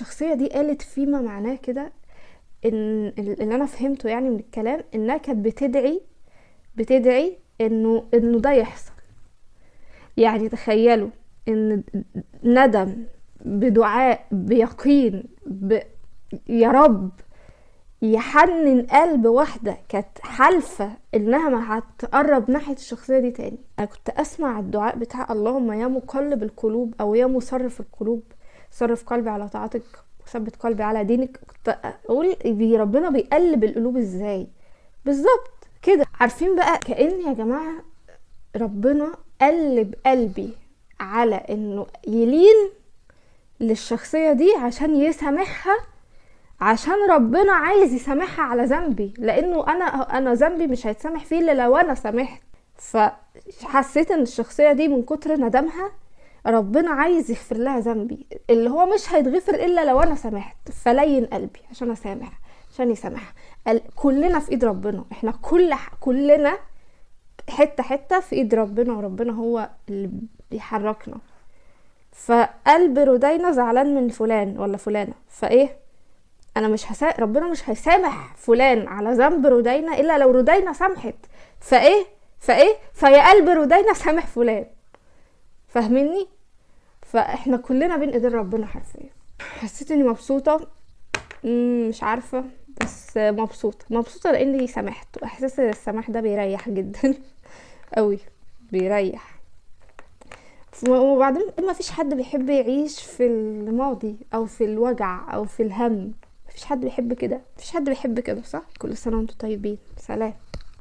الشخصية دي قالت فيما معناه كده ان اللي انا فهمته يعني من الكلام، انها كانت بتدعي انه ده يحصل. يعني تخيلوا ان ندم بدعاء بيقين يا رب يحنن قلب واحدة كانت حالفة انها ما هتقرب ناحية الشخصية دي تاني. انا كنت اسمع الدعاء بتاع اللهم يا مقلب القلوب او يا مصرف القلوب صرف قلبي على طاعتك وثبت قلبي على دينك. كنت اقول ربنا بيقلب القلوب ازاي بالظبط كده. عارفين بقى كأن يا جماعة ربنا قلب قلبي على انه يلين للشخصية دي عشان يسامحها، عشان ربنا عايز يسامحها على ذنبي، لانه انا ذنبي مش هيتسامح فيه الا لو انا سامحت. فحسيت ان الشخصية دي من كتر ندمها ربنا عايز يغفر لها ذنبي اللي هو مش هيتغفر الا لو انا سامحت. فلين قلبي عشان اسامح، عشان يسامح. كلنا في ايد ربنا، احنا كلنا حتة في ايد ربنا، وربنا هو اللي بيحركنا. فقلب رودينا زعلان من فلان ولا فلانة، فايه انا مش ربنا مش هيسامح فلان على ذنب رودينا الا لو رودينا سامحت. فيا قلب رودينا سامح فلان. فاهميني؟ فاحنا كلنا بين ايدين ربنا حرفيا. حسيت اني مبسوطة، مش عارفة، بس مبسوطة لاني سامحت. واحساس السماح ده بيريح جدا قوي، بيريح. وبعدين ما فيش حد بيحب يعيش في الماضي او في الوجع او في الهم. مفيش حد بيحب كده، مفيش حد بيحب كده، صح؟ كل سنة وانتم طيبين، سلام.